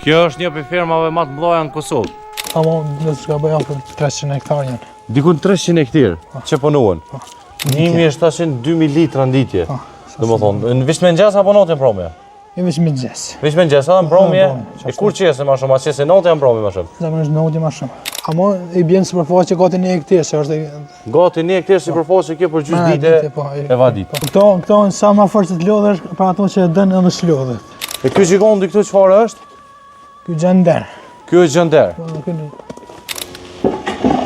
Kjo është një për firmave më të mëdha në Kosovë. Ama nësë ka bëja për 300 hektar janë. Dikun 300 hektar që punuan. 1700-2000 litra nditje. Dhe më thonë, në vishë me në gjesë apo notë e mbromja? E vishë me në gjesë. Vishë me në gjesë, edhe mbromje, e kur qese ma shumë, a qese notë e mbromje ma shumë? Zakonisht notë ma shumë. Ama i bjenë sipërfaqe gati 1 hektar, që është... Gati 1 hektar sipërfaqe kjo për gjysë dite e vadit. Këto në sa ma forë që të lodhër, për ato që e dënë edhe shlodhët. E kjo gjikondi këtu çfarë është? Kjo gjender. Kjo është gjender.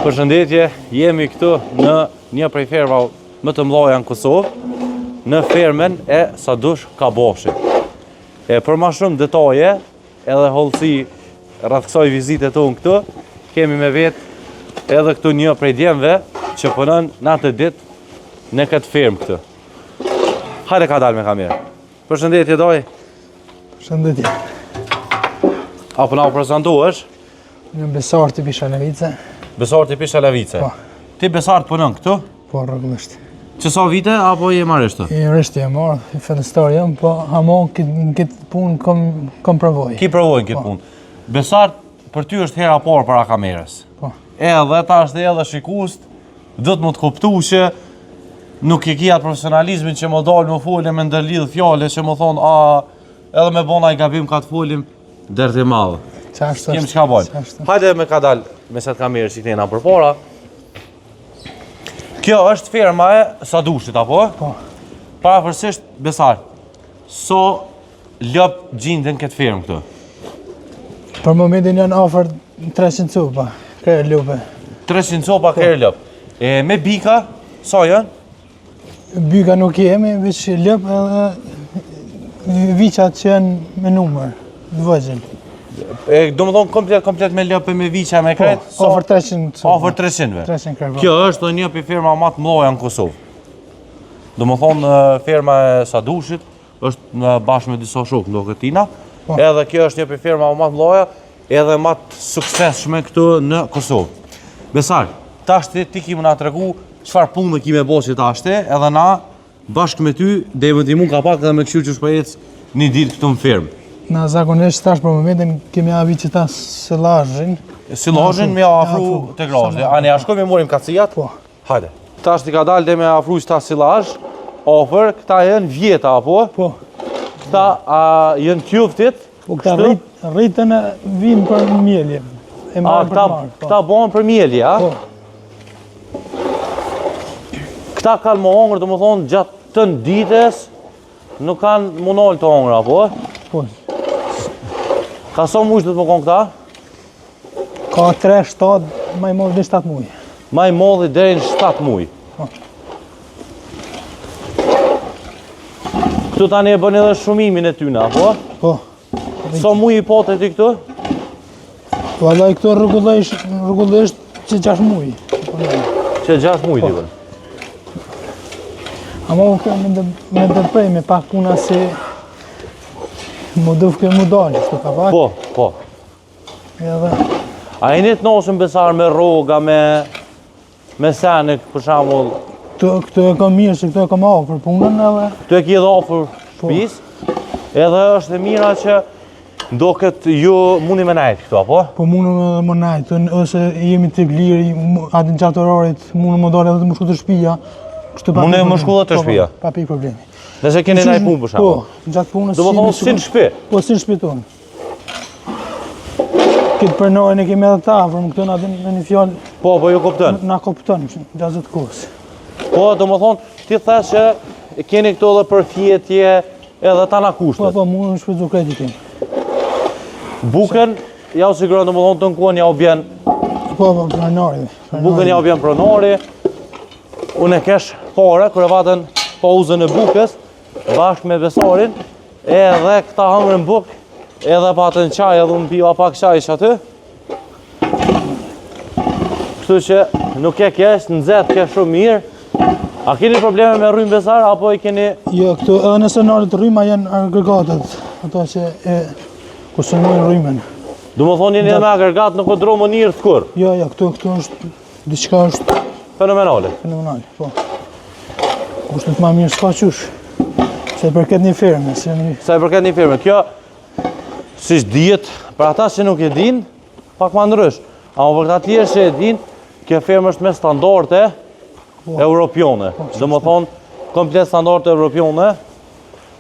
Përshëndetje, jemi këtu në një prej fermave më të mëdha në Kosovë, në fermën e Sadush Kaboshit. E për më shumë detaje edhe hollësi rreth kësaj vizite tonë këtu, kemi me vetë edhe këtu një prej djemve që punon natë ditë në këtë fermë këtu. Hajde ka dalë me kamerë. Përshëndetje doj. Përshëndetje. Apo na u prezentohesh? Një Besar të Pishalavice. Besar të Pishalavice. Po. Ti Besar të punon këtu? Po, rregullisht. Që sa vite apo je marrështë? I rishtë e marrë, i fillestar jam, po hamon këtë punë kom provoj. Ki provojnë këtë punë. Besar për ty është hera parë para kamerës. Po. Edhe ta është edhe shikust, do të më të kuptu që nuk e ki atë profesionalizmin që më dalë më folim me ndërlidhë fjale që më thonë, edhe me bona i gabim ka të folim, dërë të madhë. Qashtë Kem çka bojnë. Hajde me ka dalë me set kamerës që këtejna për para. Kjo është firma e Sadushit, apo? Po. Paraferësisht, Besar, so lëp gjindën këtë firmë këtu? Për momentin janë ofër 300 copa, kërë lëpe. 300 copa kërë lëp. E me bika, sa janë? Byka nuk jemi, veç lëp edhe viqat që janë me numër, vëgjën. Do më thonë komplet me lëp e me viqa me kretë? Po, ofër 300 copa. Ofër 300-ve? 300 kërë. Kjo është një për firma më të mëdha në Kosovë. Do më thonë firma e Sadushit, është bashkë me disa shokë në këtina, edhe kjo është një për firma më të mëdha, edhe më të suksesshme këtu në Kosovë. Besar, tashti ti kime nga të regu qëfar punë kime bo që tashti, edhe na bashkë me ty dhe më timun ka pak edhe me këshu që shpëjec një ditë këtu në firmë. Na zakonisht tash për momentin kemi avi që ta silazhin. Silazhin me afru të grazhë. A ne ashkoj me morim kacijat? Po. Hajde. Tash ti ka dalë dhe me afru që ta silazh, ofër, këta jenë vjeta, apo? Po. Këta jenë tjuftit. Po këta rritën e vinë për mjelje. Këta bonë për mjelje, a? Po. Këta kanë më hongër, do më thonë, gjatë të në ditës, nuk kanë më nëllë të hongër, apo? Po. Ka sa mujsh do të më konë këta? Ka 3-7, maj modhi dhe 7 muj. Maj modhi deri në 7 muj. Po. Këtu tani e bën edhe shumimin e tyna, apo? Po. Sa muj i pote ti këtu? Po allaj këto rregullisht që 6 muj. Që 6 muj t'i bën. Ama me dëprej, me pak puna se më dëvë këtë më dalë, shtu ka pak. Po, po. Edhe... A e një të nosën Besar me roga, me senik, për shambull? Këto e kam mirë, që këto e kam ofër punën edhe... Këto e ki edhe ofër shpis, edhe është e mira që do këtë ju mundi me najtë këto, apo? Po mundë edhe më najtë, ose jemi të gliri, atë në gjatorarit, mundë më dalë edhe të më shku të shpia. Mundë më shku dhe të shpia? Pa pi problemi. Nëse keni najtë punë për shambull? Po, në gjatë punës... Do më thonë si në shpi? Po, si në shpi tonë. Këtë përnojnë e kemi edhe ta, për më këtë në në një fjallë... Po, po ju koptën? Na koptën, gjazët kohës. Po, do më thonë, ti thash që keni këto dhe për fjetje edhe ta na kushtet. Po, mu në shpëdzu kreditin. Bukën, ja u siguron do më thonë të në kuën ja u bjen... Po, pronari. Bukën ja u bjen pronari. Unë e kesh pare, kërë vatën pauzën e bukës, bashkë me Besarin, edhe këta hangërën bukë, edhe patën qaj, edhe unë piva pak qaj që aty. Kështu që nuk e kesh, në zetë kesh shumë mirë. A keni probleme me rrymë Besar, apo i keni... Jo, këtu edhe në senarit rryma janë agregatet, ato që e konsumojnë rrymen. Du më thonë jeni edhe me agregat, nuk o dromë njërë të kur? Jo, këtu është, diçka është... Fenomenale? Fenomenale, po. Është të ma mirë s'ka qush. Se i përket një firme, Se i përket një firme. Kjo, siç dihet, për ata që nuk e din, pak më ndrysh. Ama për ata tjerë që e din, kjo fermë është me standarde europiane. Domethënë, komplet standarde europiane.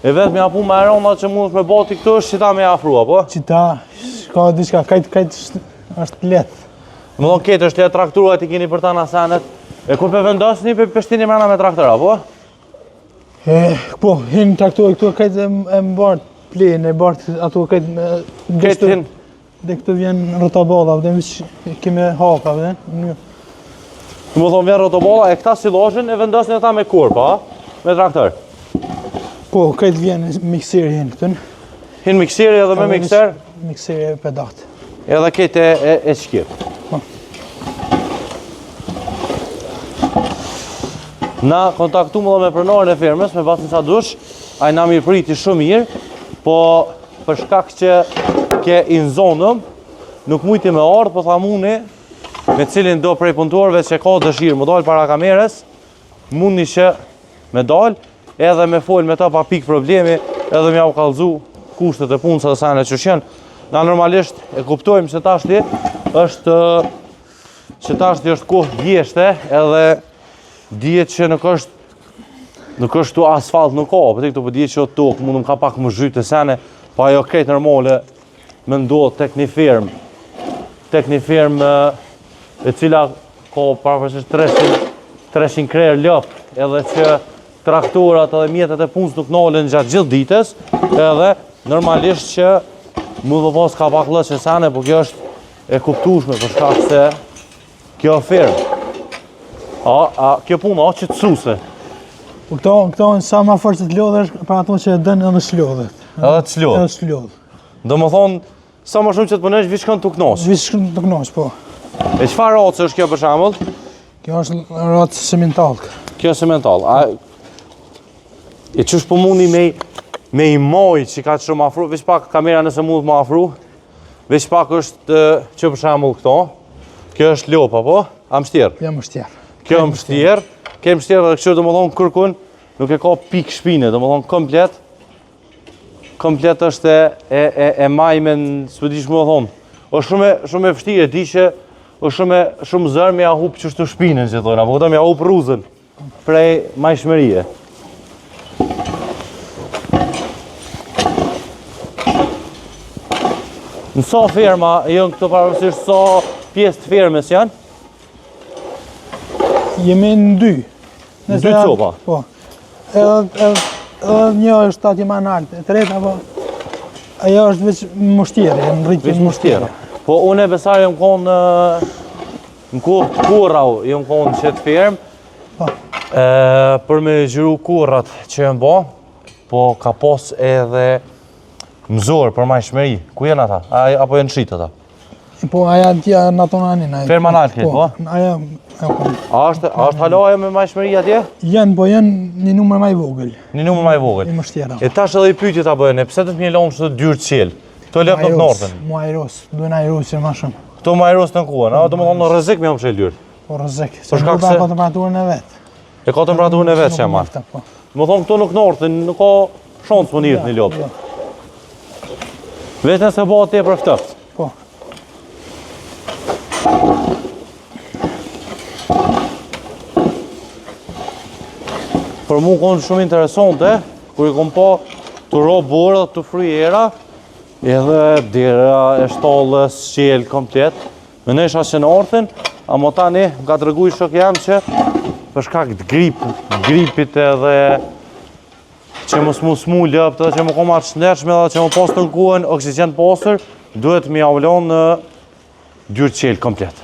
E vetë me apu më erona që mund me bati këtu është qita me afrua, po? Qita, ka diçka, kajt është letë. Më thonë ketë është letë trakturat i keni për ta në senet. E kur për vendosni për pështini mrena me traktora, po? Po, hinë trakturat këtu kajt e mbartë plenë, e bartë ato kajt... Ketë hinë? Dhe këtu vjen rotaballa, dhe vëq keme hapa, dhe? Më thonë vjen rotaballa, e këta silazhin e vendosni ata me kur, pa? Me traktor. Po, kajt vjen mikseri hinë këtën. Hinë mikseri edhe me mikser? Mikseri e pedat. Edhe ketë e shkip. Na kontaktu më dhe me pronarën e firmës, me Basin Sadush, a i na mirë priti shumë mirë, po për shkak që ke in zonëm, nuk mujti me ardhë, po tha muni, me cilin do prej punëtorëve që ka dëshirë më dalë para kamerës, mundi që me dalë, edhe me folë me ta pa pikë problemi, edhe me au kallëzu kushtet e punës dhe sene që shenë. Na normalisht e kuptojmë që tashti është kohë djeshte, edhe dihet që nuk është tu asfalt nuk ka, për të këtë dihet që o tokë, mundëm ka pak më zhytë të sene, pa ajo krejtë normale me ndodhë tek një firmë e cila ka parapërsisht 300 krerë lëp, edhe që traktorat edhe mjetet e punës nuk nalen gjatë gjithë ditës, edhe normalisht që mu dhe pas ka pak lëqë e sene, po kjo është e kuptushme për shkak se kjo firmë. Kjo punë, që të suse. Këto në sa ma forë që të lodhë është për ato që e dënë edhe shlodhët. Edhe të shlodhë? Edhe shlodhë. Do më thonë, sa më shumë që të pënesh, vishkën të knosh? Vishkën të knosh, po. E çfarë racë është kjo për shembull? Kjo është racë sementalë. Kjo sementalë. E qësh po mundi me i moj që ka të shumë afru, veç pak kamera nëse mund më afru, veç pak është që për shembull këto, kjo është lopa, po? A mështjerë? Ja mështjerë. Kjo mështjerë, ke mështjerë dhe kështë do më thonë kërkun, nuk e ka pikë shpine, do më thonë komplet është e majmen, së pëdish më thonë. O shumë e fështirë, di që o shumë zërë me ahup qështu shpinën që thonë, apo këta me ahup ruzën prej majshmërije. Në sa firma, jënë këto parëmësisht, sa pjesë të firmës janë? Jemi në dy. Në dy copa? Po. Edhe një është atje ma naltë, e treta, po. Ajo është veç mështjeri, në rritje mështjeri. Po unë e besar jëmë konë në kurrau, jëmë konë në qëtë firmë. Po. Për me gjyru kurrat që jëmë bo, po ka pos edhe mëzorë për majshmëri. Ku jenë ata? Apo jenë shqitë ata? Po, aja tja në ato në anin. Firma naltë këtë, po? Aja... A është haloja me majshmëri atje? Janë, po janë një numër maj vogël. Një numër maj vogël. I mështjera. E tash edhe i pyetje ta bëjnë, pse të të mjelon kështu dyrë qelë? Këto lep në të nortën. Mu ajros, duhen ajrosje ma shumë. Këto mu ajros të në kuën, a? Do më thonë në rrezik me jam qelë dyrë. Po rrezik, se nuk ka temperaturën e vetë. E ka temperaturën e vetë që e marë. Më thonë këto nuk nortën, nuk ka shansë më njërë një lopë. Vetën se bëha te për ftëft. Po. Për mu konë shumë interesante, kur i kom pa të ro borë dhe të fryera, edhe dira e shtallës, qelë, komplet. Me nesha që në orthin, a më tani ka të rëguj shok jam që për shkak të gripit edhe që më smu lëpt edhe që më kom atë shëndeshme edhe që më postë të në kuën oksigen posër, duhet mi avlon në dyrë qelë komplet.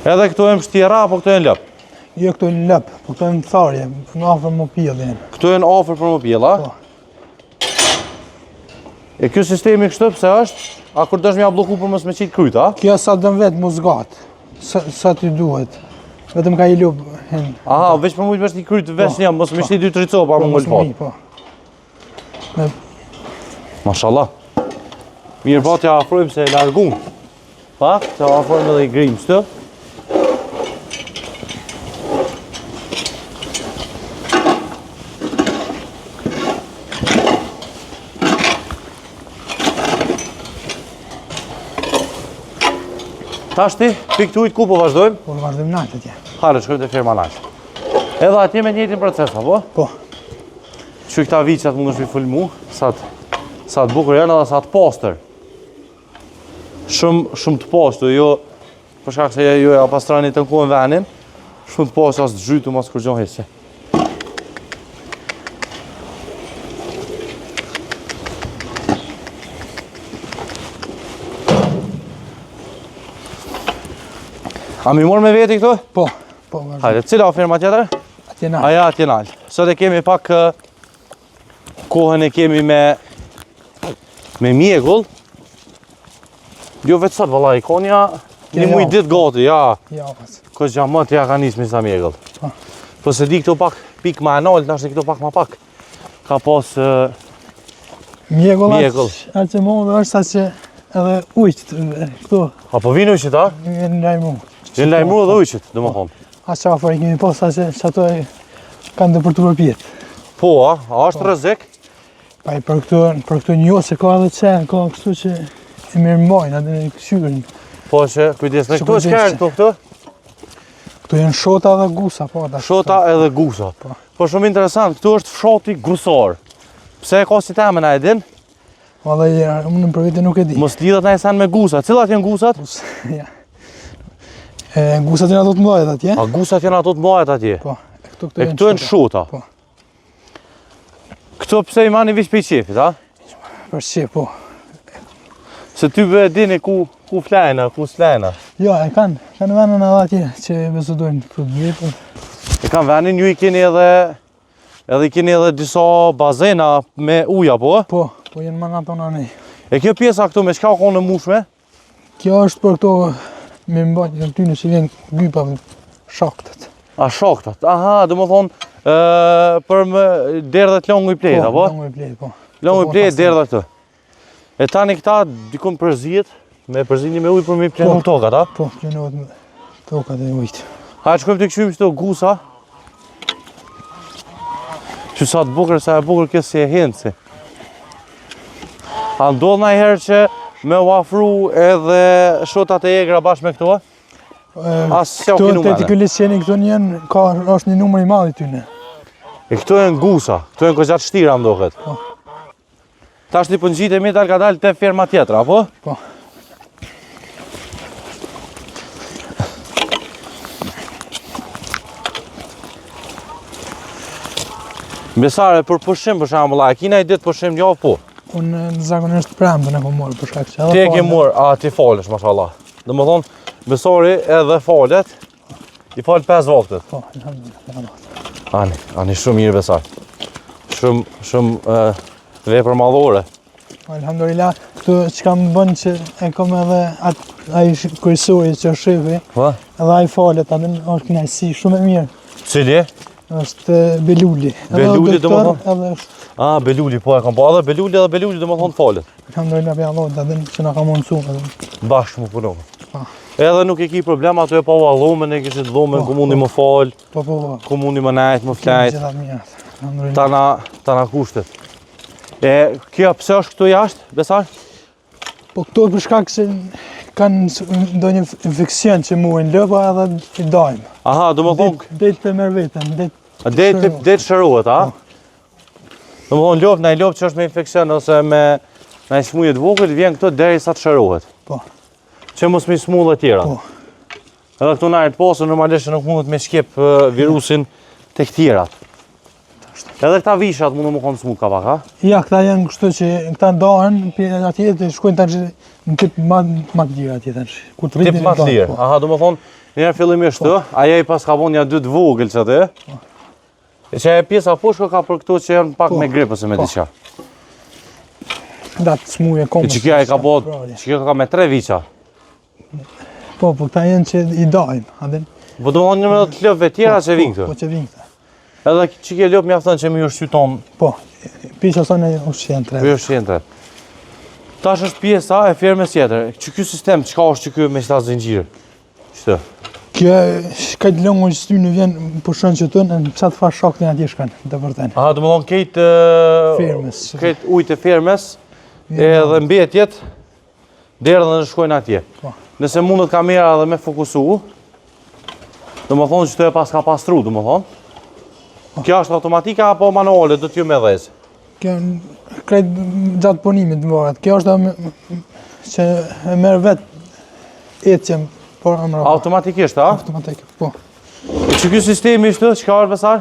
Edhe këto e më shtjera, apo këto e në lëp? Jo, këto e në lëp, po këto e në tharje, në afer më pjellë. Këto e në afer për më pjellë, a? Po. E kjo sistemi kështë pëse është, a kur dësh me a bloku për mësë me qitë kryt, a? Kjo sa dëm vetë mu zgatë, sa ty duhet. Vetëm ka i lupë. Aha, veç për mujtë bështë i kryt veç një, mësë me qitë 2-3 copa më mëllë fatë. Mashallah. Mirë pa t'ja afrojmë se e largun. Pak, t'ja afrojmë edhe i grimë së të. Tash ti, pik të ujtë ku po vazhdojmë? Po vazhdojmë nalt atje. Hale, shkojmë të firma nalt. Edhe atje me njëjtin proces, apo? Po. Që këta viqat mund është mi filmu, sa të bukur janë edhe sa të poster. Shumë të poshtu, jo, për shkak se jo ja pastrani të nkuën venin, shumë të poshtu as të zhytu mas kur gjohë hesje. A mi morë me veti këtu? Po, vazhdojmë. Hajde, cila o firma tjetër? Atje nalt. Aja atje nalt. Sot e kemi pak kohën e kemi me mjegull. Jo vetë sot, valla, i konja një muj ditë gati, ja. Ja, pas. Kështë gjamët ja ka nisë me sa mjegull. Po. Po se di këto pak pik ma e nalt, nashtë këto pak ma pak. Ka pas Mjegull. Mjegull. Që mund është sa që edhe ujqët, këtu, A po vinë ujqit, a? në lajmu. Vjen lajmëru dhe ujqit, dhe më thonë. As qafër i kemi pas sa që ato kanë të për të përpjet. Po, a është rrezik? Pa i për këtu një se ka edhe qenë, ka kështu që e mirë mbajnë, atë në këshyrën. Po që, kujdes, në këtu kujdes që kërë që- këtu? Këtu janë shota dhe gusa, po ata. Shota edhe gusa. Po shumë interesant, këtu është fshoti gusor. Pse e ka si temen a e din? Valla unë në për vete nuk e di. Mos lidhet na e sen me gusat. Cilat janë gusat? Ja. Gusat janë ato të mbajt atje. A gusat janë ato të mbajt atje. Po. E këtu janë shota. Po. Këto pse i mani vish për i qefit, a? Për shqip, po. Se ty be dini ku flajna, ku s'lajna. Jo, e kanë venën edhe atje që bezodojnë për të vjetë. E kam venin, ju i keni edhe disa bazena me uja, po? Po jenë më nga tona nej. E kjo pjesa këtu me çka ka në mushme? Kjo është për këto me mbajtje të tyne që vjen gypa shaktët. A shoktat. Aha, dhe më thonë, për më derdhet longu i plejt, apo? Longu i plejt, po. Longu i plejt, derdhet këtu. E tani këta dikun përzijet, me përzini me ujë për me plenu tokat, a? Po, plenohet me tokat e ujtë. Ha, që shkojmë të këshymë qëto gusa. Që sa të bukur, sa e bukur kjo si e hindësi. A ndodh na i herë që me u afru edhe shotat e egra bashkë me këto? As s'ja u Këto kinu të mene. këllis që jeni këto njën, është një numër i madh i tyne. E këto e në gusa, këto e në këgjatë shtira më doket. Po. Ta është një pëngjit e dal ka dalë te firma tjetra, apo? Po. Besare, për pushim për shembull, a kina i ditë pushim një po? Unë në zakonisht premtën e po morë për shkak që edhe Ti e ke falem. morë, a ti falesh, mashallah. Dhe më thonë, besori edhe falet, i falë 5 vaktet. Po, alhamdulillah. Ani shumë mirë besar. Shumë vepër madhore. Alhamdulillah, këtu që kam bënë që e kom edhe ai kryesori që është shefi, Po? edhe ai falet, atë është kënaqësi shumë e mirë. Cili? Është Beluli. Beluli, Edhe domethënë? doktor, edhe është A, Beluli, po e kam po edhe Beluli dhe më thonë falet. alhamdulillah për Allah, atë që na ka mundsuar. Bashkë më punon. Po. Edhe nuk e ki problem ato e pa u dhomën, e kishit dhomën, ku mundi më falë, Po. ku mundi më nejtë, më flajtë. Gjithat mirë. Alhamdulillah. Ta na kushtet. E, kjo pse është këtu jashtë, besar? Po këto për shkak se kanë ndonjë infeksion që muajnë lëpa edhe i dajmë. Aha, do më thonë, Det për merr veten, det shërohet, a? Do më thonë, na i lopë që është me infekcion ose me i smuje të vogël, vjen këto deri sa të shërohet. Po. Që mos me smullë të tjera. Po. Edhe këtu na e të posë, normalisht nuk mundet me shkjep virusin të tjerat. Edhe këta vishat mundu më konë smullë ka pak, a? Ja, këta janë kështu që këta ndahen, atje të shkojnë tash në tip më të lirë atje tash. Kur të rritin. Tip ma të lirë. Aha, do më thonë, njerë fillimisht të, aja i pas ka bon një 2 të vogël që atë. E që e pjesa poshko ka për këto që janë pak me grip ose me diqa. Datë smuje komës. E që kja e ka bot, që kja ka me 3 viqa. Po, këta janë që i dajmë, adin. Po do më thonë një me të lëpëve tjera që vinë Po, këtu. që vinë këta. Edhe që kje lëpë mjafton që mi është qyton, Po, pisha sa në është jenë tre. mi është qenë. Tash është pjesa e firmës tjetër. Që ky sistem, çka është që ky me qëta zinxhirë? Qëtë? Kjo ka të lëngu që ty në vjen pushon që të në qatë fa shaktin atje shkan, të vërten. Aha, do më thonë Firmës. Këtë ujtë e firmës, edhe mbetjet Deri dhe në shkojnë atje. Po. Nëse mundet kamera dhe me fokusu, do më thonë që të e pas ka pastru, do më thonë. Kjo është automatika apo manuale, do t'ju me dhez? Kjo krejt gjatë punimit më varet. Kjo është që e merr vetë ecjen por amra. Automatikisht, a? Automatik, po. Që ky sistemi ishte, çka është Besar?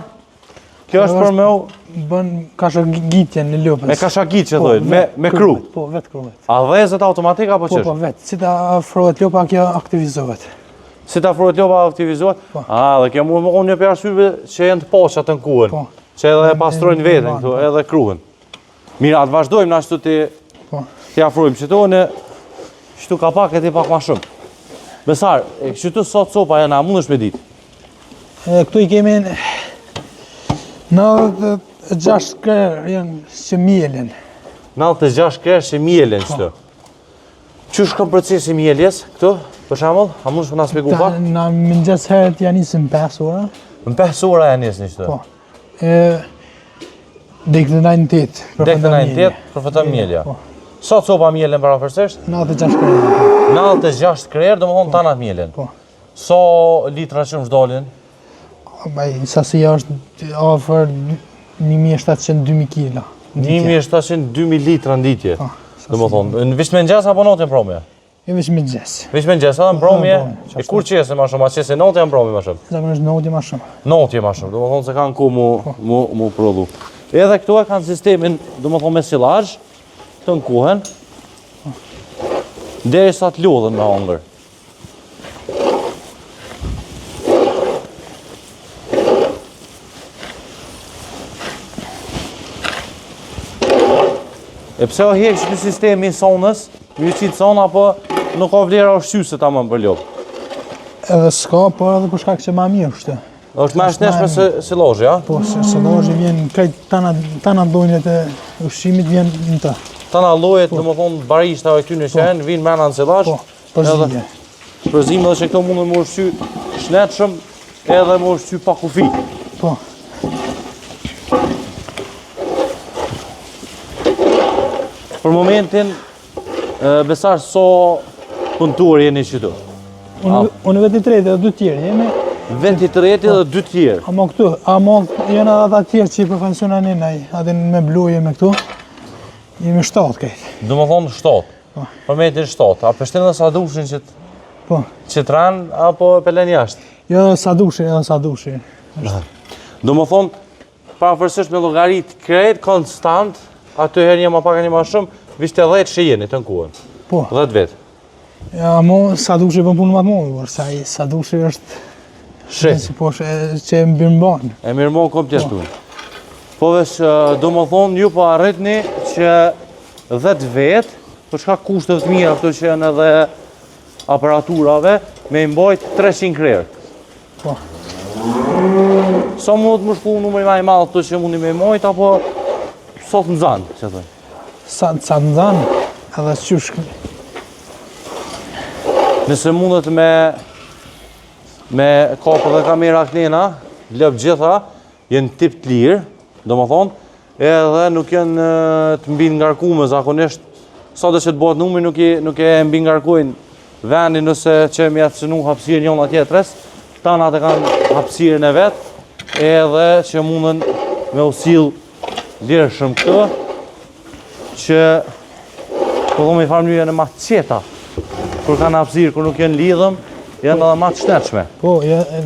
Kjo është për me u... Bën kashagitjen në lopës. Me kashagit që thojnë, me kru. Po, vetë kruhet. A dhezet automatik apo qështë? Po, vetë. Si ta afrohet lopa, kjo aktivizohet. Si ta afrohet lopa aktivizohet? Po. Dhe kjo mund më konë një për arsyeve që jenë të poqat të nkuhen. Po. Që edhe pastrojnë vetën këtu, edhe kruhen. Mirë, atë vazhdojmë në ashtu t'i afrojmë qëtu, në qëtu ka pak e ti pak ma shumë. Besar, qëtu sot sopa janë, a mund është me ditë? Këtu i kemi 96 krerë janë që mjelen. 96 krerë që mjelen qëtu. Qysh ka procesi mjeljes këtu, për shembull? A mund të na shpjegoj pak? Na mëngjes herët janë nisën 5 ora. Në 5 ora janë nisën qëtu. Po. Dek të 98. Dek të 98 përfiton mjelja. Po. Sa copa mjelen parafersisht? 96 krerë. 96 krerë, domethënë tanat mjelen. Po. Sa litra që më dalin? Sasia është afër 1700-2000 kg. 1700-2000 litra në ditje. Po. Domethënë, në vish mëngjes apo natën mbrëmje? Jo veç mëngjes. Vish mëngjes, edhe mbrëmje. E kur qese më shumë, a qese natën apo mbrëmje më shumë? Zakonisht natën më shumë. Natën më shumë, domethënë se kanë ku mu prodhu. Edhe këtu e kanë sistemin, domethënë me sillazh, të nkuhen. Derisa të lodhen me hangër. E pse o hekë që sistemi i sonës, më qitë sonë, apo nuk ka vlera ushqyse ta më për lopë? Edhe s'ka, por edhe për shkak që ma mirë është. është ma shneshme se silazhi, ja? Po, se lozhi vjen krejt tana llojet e ushqimit vjen në të. Tana llojet, domethënë barishtave këty në qenë, vinë mena në silazh. Po, përzimje. Përzimje dhe që këto mundën më ushqy shnetshëm edhe më ushqy pa kufi. Po. Për momentin, Besar, so punëtuar jeni qëtu? Unë vetë i tretë dhe dy tjerë jemi. Vetë i tretë dhe dy tjerë? Amo këtu, amo janë edhe ata tjerë që i përfunksionojnë naj, atë me bluje me këtu. Jemi 7 këtë. Do më thonë 7? Po. Për momentin 7. A pështenë dhe sa dushin që të ranë, apo pelen jashtë? Jo, sa dushin, edhe sa dushin. Do më thonë, parafersisht me llogarit krejt konstant, aty herë një ma pak një ma shumë, vishte 10 që jeni të nkuhen. Po. 10 vetë. Ja, amo sa dushin për punë më të mëllë, por sa dushin është... Shesi. Po, që e mbirëmban. E mirëmon komplet punë. Po vesh, do më thonë, ju po arritni që 10 vetë, për shka kushtet të mira, këto që janë edhe aparaturave, me imbojt 300 krerë. Po. Sa mund të më shku numëri ma i madhë të që mundi me imbojt, apo sot në zanë, që thëj? Sa në zanë, edhe qysh... Nëse mundet me kapë dhe kamera kënena, lëpë gjitha, jenë tip të lirë, do më thonë, edhe nuk jenë të mbi ngarkume zakonisht, sa dhe që të bëhet numri nuk e mbi ngarkujnë vendi nëse që mi atë cënu hapsirë njona tjetërës, tanat e kanë hapsirën e vetë, edhe që mundën me usil lirë shumë këtë, që po dhome i farë njëjë në ma qeta, kur kanë hapsirë, kur nuk jenë lidhëm, janë edhe ma të shnetshme. Po,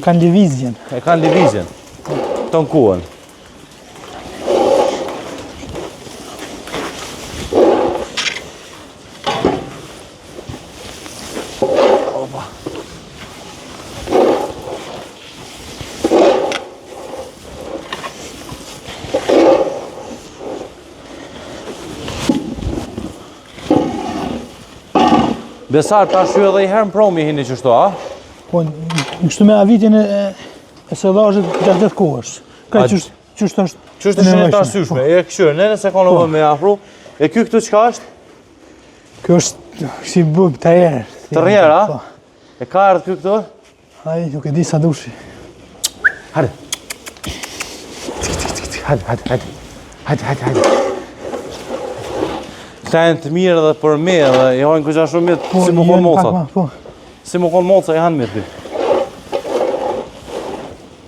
kanë lëvizjen. E kanë lëvizjen, të nkuhen. Besar, ta shu edhe i herë në promi hini qështu, a? Po, në kështu me avitjen e sëllazhit gjatë gjithë kohës. Ka qështë është... Qështë është një të arsyshme, e këshyrë, në nëse ka në vëmë me afru, e kjo këtu qka është? Kjo është si bëbë të erë. Të rjerë, a? E ka ardhë kjo këtu? Aj, nuk e di sa dushi. Hajde. Hajde. Këta janë të mirë edhe për me edhe i hojnë këgja shumë mirë si më konë mocat. Si më konë moca i hanë mirë ty.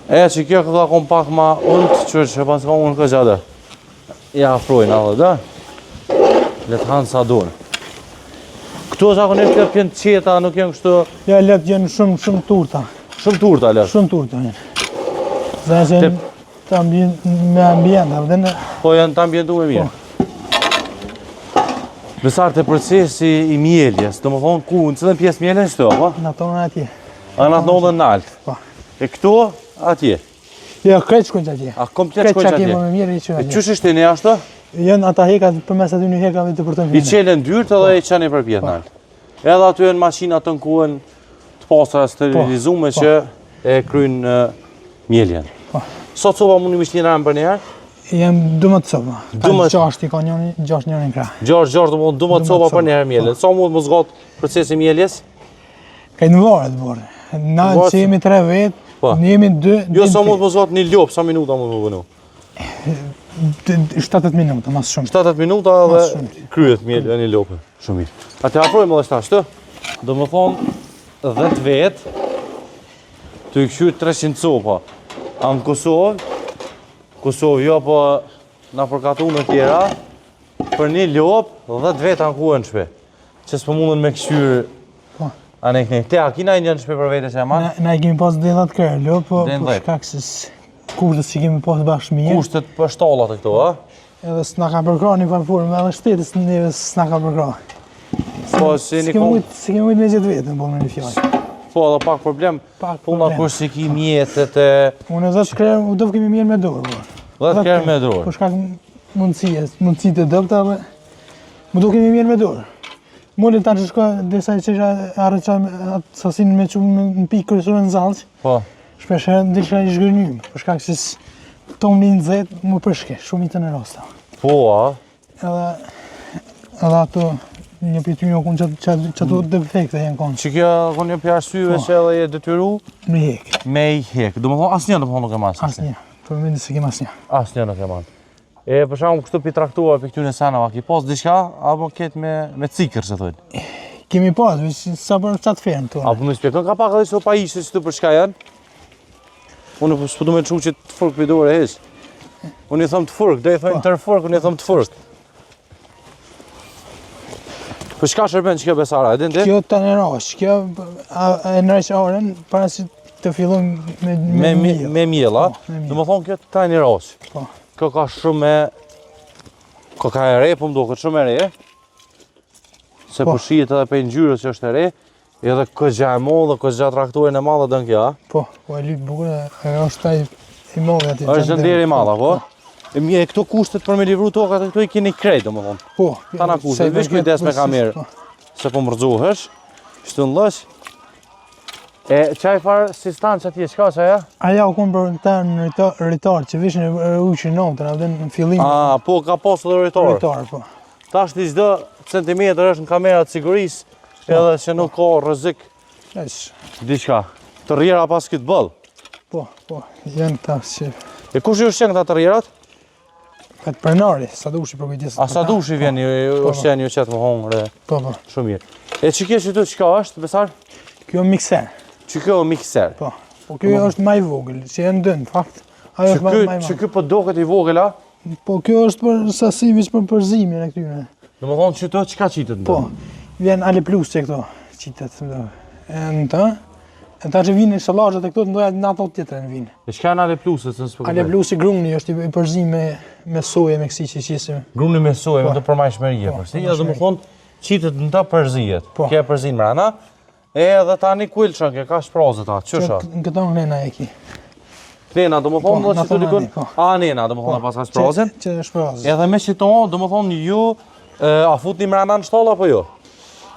E që kjo këta kom pak ma unë që pas ka unë këgja dhe. Ja afrojnë adhe dhe. Le të hanë sa dorë. Këtu zakonisht le pjenë qeta, nuk jenë kështu... Ja, letë jenë shumë turta. Shumë turta, letë? Shumë turta jenë. Dhe që të me ambjenda, vëdhe në... Po janë të ambjendu me mirë. Besar të procesi i mjeljes, do më thonë ku, në cilën pjesë mjeljen qëto, po? Në tonë atje. A në atë nodhen në altë? Po. E këto, atje? Ja, krejtë shkojnë që atje. A komplet shkojnë që atje? Krejtë që atje më mirë i që E atje. qësh ishte një ashtë? Jënë ata hekat, për mes aty një hekave të përtëm I qelen dyrt edhe i qeni për pjetë në altë. Edhe aty e në mashina të nkuën të pasra sterilizume që e krynë mjeljen. Sot sopa mundi mishtë një rëmë për njerë? Jem 12 copa. 6 i ka njëni, 6 njëni në krah. 6 do më 12 copa për njerë mjeljen. Sa mund më zgatë procesi mjeljes? Ka i në varet, bërë. Na që jemi 3 vetë, në jemi 2... Jo, sa mund më zgatë një lopë, sa minuta mund më vënu? 7 minuta, mas shumë. 7 minuta dhe kryet mjelja një lopë. Shumë mirë. A të afrojmë edhe shta, do më thonë 10 vetë të i këshyrë 300 copa. A në Kosovë, jo po në përkatu në tjera, për një lopë 10 vetë anë kuën shpe. Që s'po mundën me këshyrë anë e këne. Te, a kina i njën shpe për vete që e manë? Na i kemi pas 10 kërë lopë, po shkak se kushtet që kemi pas bashkë mirë. Kushtet për shtallat e këto, a? Edhe s'na ka përkra një farformë, edhe shtetës neve s'na ka përkra. Po, si një kom... Si kemi ujtë me gjithë vetën, po me një fjallë. Po, edhe pak problem, puna kur si ki mjetet e... Unë e 10 krerë, u dëvë kemi mirë me dorë, po. 10 krerë me dorë? Po shkak mundësi të dëvëta, më do kemi mirë me dorë. Mulli tanë që shka, desa që arë që atë sasinë me qumë në pikë kërësore në zalqë, shpesh herë ndishka i shgërnymë, për shkak që tonë një nëzet më përshke, shumë i të në rasta. Po, a? Edhe ato një për ty një konë që ato defekte jenë konë. Që kjo konë një për arsyve që edhe je detyru? Me hek. Me i hek. Do më thonë asë një do më thonë nuk e manë? Asë një. Për mendë se kem asë një. Asë një nuk e manë. E për shumë kështu për traktuar për këtyne sanava, ki pas diçka, apo ketë me cikër se thojnë? Kemi pas, sa për qatë ferën të. Apo më spjekon, ka pak edhe që pa ishë që të për shka janë? Unë s'po du me të shumë që të furk për dore heq. Unë i thëmë të furk, dhe i thëmë tërë furk, unë i thëmë të furk. Për shka shërben që kjo besara, edhin ti? Kjo të nërash, kjo e nërash aren, para që të fillon me mjela. Me mjela, dhe më thonë kjo të nërash. Kjo ka shumë me... Kjo ka e re, po më do këtë shumë e re. Se për shijet edhe për njërës që është e re, edhe këgja e modë dhe këgja trakturin e madhe dënë kjo, a? Po e lypë bukur e është taj i modhe ati. është gjenderi i madhe, po? E këto kushtet për me livru tokat e këto i keni krejt, do më thonë. Po. Ta na kushtet, vish kujdes me kamerë, se po më rëzohesh, shtu në lësh. E qaj farë sistan që ati e qka qaja? Aja u konë për këta në rritarë që vishën e uqë në notën, avde në fillim. A, po ka posë dhe rritarë? Rritarë, po. Ta është i gjdo centimetër është në kamerat sigurisë, edhe që nuk ka rëzik. Diqka, të rjera pas këtë bëllë? Po, janë ta që... E kush i ushqen këta të rjerat? Këtë prenari, sa dushi për kujtjesë. A sa dushi vjen i ushqen ju qëtë më hongre? Po. Shumë mirë. E që kjo që tu qka është, besar? Kjo mikser. Që kjo mikser? Po. Po kjo është maj vogël, që janë dënë, fakt. Ajo është maj madh. Që kjo po do këtë i vogël, a? Po kjo është për sasi vish për përzimin e këtyre. Në më thonë që të qka qitet në? Po, vjen ale plus që këto qitet. Në të, e ta që vinë shalajët e këto të ndoja në ato tjetër në vinë. E qka në ale pluset? Ale plus i gruni është i përzim me soje, me kësi që qisim. Gruni me soje, me të përmaj shmerije përsi, edhe më thonë qitet në të përzijet. Kje përzin mrena, edhe ta një kuilë që ka shprazët ta, qësha? Në këto nena e ki. Nena, do më thonë dhe që të rikon? A, nena, do më thonë pas ka shprazën? Që shprazën. Edhe me që to, do më thonë ju, a fut një mrena në shtalla apo jo?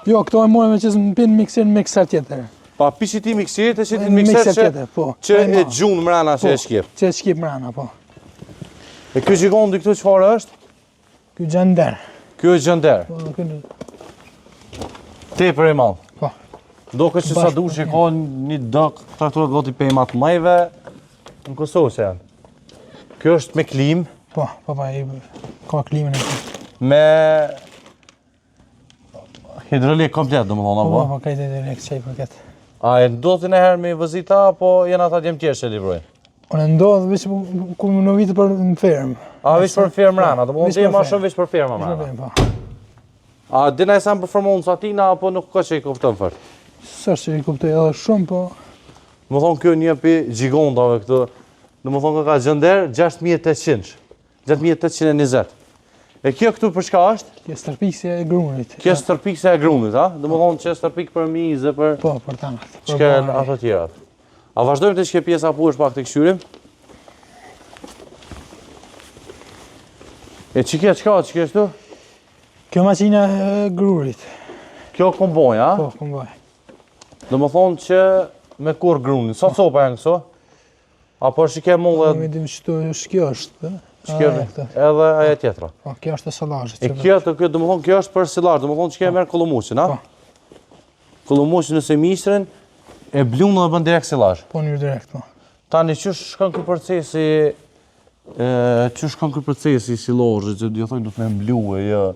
Jo, këto e mojme që në pinë mikser tjetër. Pa pisi ti mikserit e që ti mikser që e gjunë mrena që e shkip? Që e shkip mrena, po. E kjo gjikon dhe këtu qëfar është? Kjo gjender. Kjo e gjender? Te për e malë? Po. Do këtë që sa dushi ka një dëk traktorët do t'i pejma të majve në Kosovë që janë. Kjo është me klim. Po, ka klimën e kjo. Hidrolik komplet, domethënë apo? Po, ka direkt çaj paket. A e ndodhin e herë me vëzita apo janë ata djem tjerë që livrojnë? Unë ndodh veç ku më vitë për në fermë. A veç për fermë rana, domethënë ti më shumë veç për fermë rana. Po. A dina e sa më performancë atina apo nuk ka që i kupton fort? S'është që i kuptoj edhe shumë, po Domethënë kjo një pi gjigondave këtu. Domethënë ka gjender 6800. 6820. E kjo këtu për çka është? kjo stërpikse e grunit. Kjo stërpikse e grunit, a? Domethënë që stërpik për mizë për Po, për tanat. çka ato tjera. A vazhdojmë të shkë pjesa poshtë pak të këshyrim? E çka është këtu? Kjo maqina e grurit. Kjo komboj, a? Po, komboj. Domethënë që me kur grunin. Sa copa janë këso? Apo shike mollë Nuk e dim ç'kjo është. edhe ajo tjetra. Po, kjo është e sallazhit. E kjo domethënë kjo është për sillar, domethënë çka e merr kolumuçin, a? Po. Kolumuçin nëse mistrin e blun dhe bën direkt sillar. Po në direkt, po. Tani ç'është shkon ky procesi sillorrit, që do të thonë do të më mblue, jo.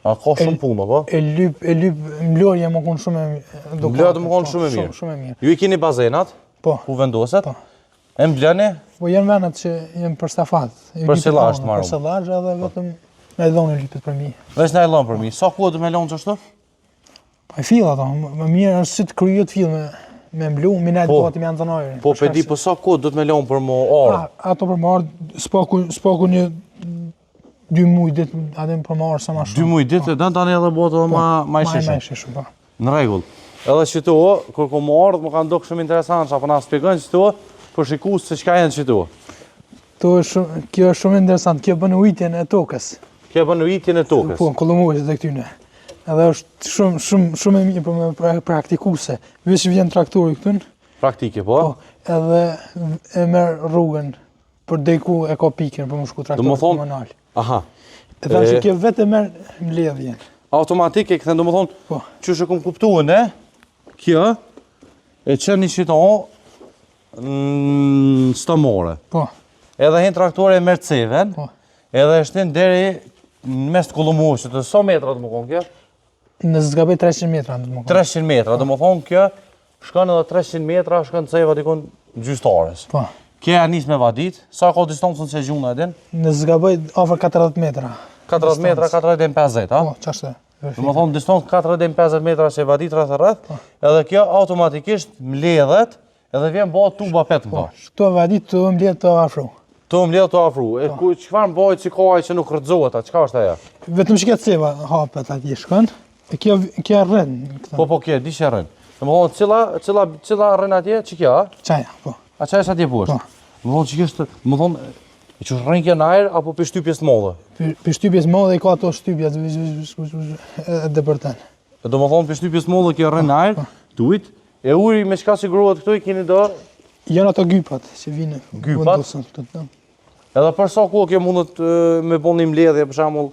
A ka shumë punë, po? E lyp mblorja më kon shumë Mblorja më kon shumë e mirë. Shumë e mirë. Ju i keni bazenat? Po. Ku vendoset? Po. E mblani? Po janë venat që janë për stafat. Për silazh të marrë. Për silazh edhe vetëm na dhonë lypet për mi. Veç na e lën për mi. Sa kohë do më lën çashtu? Po e fill ato, më mirë është si të kryet fill me mblu, mi na do të më janë dhënojë. Po pe di po sa kohë do të më lën për mo orë. Ato për më orë spaku një 2 muaj ditë, atë për më orë sa më shumë. 2 muaj ditë, dan tani edhe boto më i sheshëm. Po. Në rregull. Edhe këtu, kur kom ardhur, më kanë ndodhur shumë interesant, apo na shpjegojnë këtu për shikues se çka janë këtu. Kjo është shumë interesant, kjo bën ujitjen e tokës. Kjo bën ujitjen e tokës. Po, kolumuesit e këtyne. Edhe është shumë e mirë për me praktikuese. Veç vjen traktori këtyn. Praktike, po. Po, edhe e merr rrugën për deku e ka pikën për më shku traktori manual. Aha. E tash kjo vetë merr mbledhjen. Automatike e kthen, domethënë, po. Çu kom kuptuar, ne? Kjo e çon një shiton stomore. Po. Edhe hin traktori e merr ceven. Po. Edhe shtin deri në mes të kolumuesit. Sa metra do të më kon kjo? Në zgabë 300 metra do të më kon. 300 metra, domethënë kjo shkon edhe 300 metra, shkon ceva dikon gjystorës. Po. Kjo ja nis me vadit. Sa ka distancën se gjuna e din? Në zgabë afër 40 metra. 40 metra, 40-50, a? Po, ç'është? Domethënë distancë 40-50 metra që vadit rreth, edhe kjo automatikisht mbledhet, edhe vjen bëhet tuba petëm. Po, këto vadit të mbledh të afro. Të mbledh të afro. E ku çfarë bëhet si kohë që nuk rrëzohet, çka është ajo? Vetëm shket ceva hapet atje shkon. E kjo rën këtë. Po, kjo di që rën. Domethënë cilla rën atje, ç'kjo, a? Çaja, po. A çaja është atje poshtë? Po. Domethënë ç'kjo është, domethënë e që rën kjo në ajër apo për shtypjes të mëdha? Për shtypjes të mëdha i ka ato shtypja e depërtan. Domethënë për shtypjes të mëdha kjo rën në ajër, tuit, e uri me çka sigurohet këtu i keni dorë? Janë ato gypat që vinë. Gypat? Edhe për sa kohë kjo mundet me bën një mbledhje, për shembull,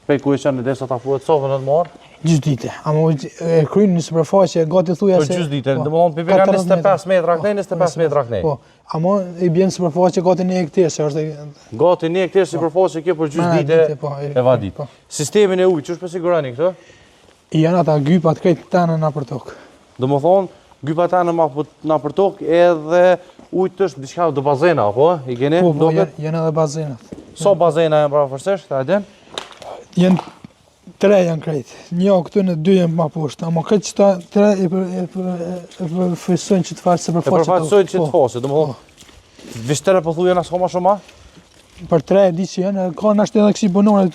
prej ku e qenë derisa ta fuet sovën në marr? Gjysmë dite. Amo e kryen në sipërfaqe gati thuja se. Po gjysmë dite, domethënë pipi kanë 25 metra këtej, 25 metra këtej. Po, amo i bën sipërfaqe gati 1 hektar, se është gati 1 hektar sipërfaqe kjo për gjysmë dite e vadit. Sistemin e ujit, ç'është për sigurani këto? Janë ata gypat këtë tanë na për tokë. Domethënë gypat tanë na për tokë edhe ujit është diçka do bazena apo i keni? Po, janë edhe bazenat. Sa bazena janë paraforsisht, a den? Janë 3 janë krejt. Një këtu në 2 janë më poshtë, ama këtë çta 3 e fësojnë që të falë se përfaqe. E përfaqësojnë që të faqe, domethënë vishtere po thujen as më shumë? Për 3 di që janë, ka nashtë edhe kësi bonore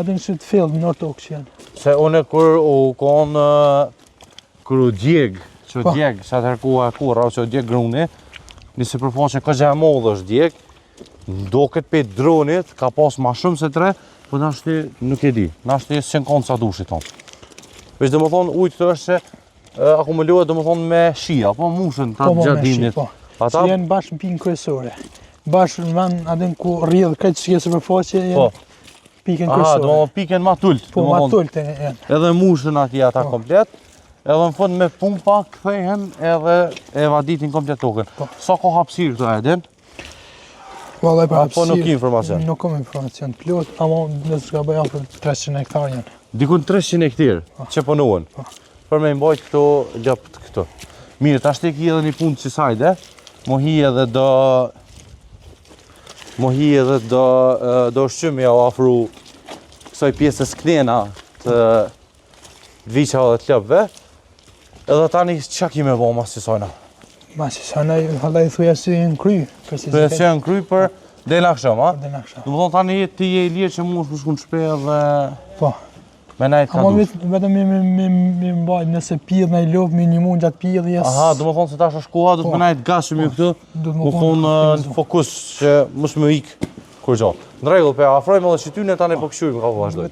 atë në të fillë në tokë që janë. Se une kur u djeg, që djeg, sa të herkua e kurra, që djeg gruni, një sipërfaqe ka gjë e modhe është djeg, do këtë pe dronit, ka pas ma shumë se 3, po nashti nuk e di, nashti 50 sa dushit tonë. Veç dhe më thonë ujtë të është që akumulohet dhe më thonë me shia, po mushën të atë gjatë dimnit. Po, që janë bashkë në pikën kryesore. Bashkë në vend adin ku rrjedhë këtë që jesë përfaqe, janë pikën kryesore. Aha, do më pikën ma tullë. Po, ma tullë janë. Edhe mushën ati ata komplet, edhe në fund me pumpa këthehen edhe e vaditin komplet tokën. Sa ka hapësirë këto edin? Vallaj për hapësirë, nuk ki informacion? Nuk kam informacion plot, ama nësë ka bëja për 300 hektar janë. Dikun 300 hektar që punuan. Për me mbajt këto lopët këto. Mirë, tash tek i edhe një punë që sajde, mohi edhe do shqymi ja ofru kësaj pjesës knena të viqave dhe të lopëve. Edhe tani çka kime bo mas qësojna? Mas qësojna, hallaj thuja si në kry. Thuja si në kry për dhe në akshëm, a? Dhe në akshëm. Du më thonë tani ti je i lirë që mu është shku në shpe dhe... Po. Me najtë ka dush. Vetëm me mbaj, nëse pjedh në i lopë, minimum gjatë pjedhjes. Aha, du më thonë se ta është shkoha, du të me najtë gashëm ju këtu. Mu thonë në fokus që mos më ikë kur gjo. Në regull, pe afrojmë edhe që ty në tani po këshujmë ka po vazhdoj.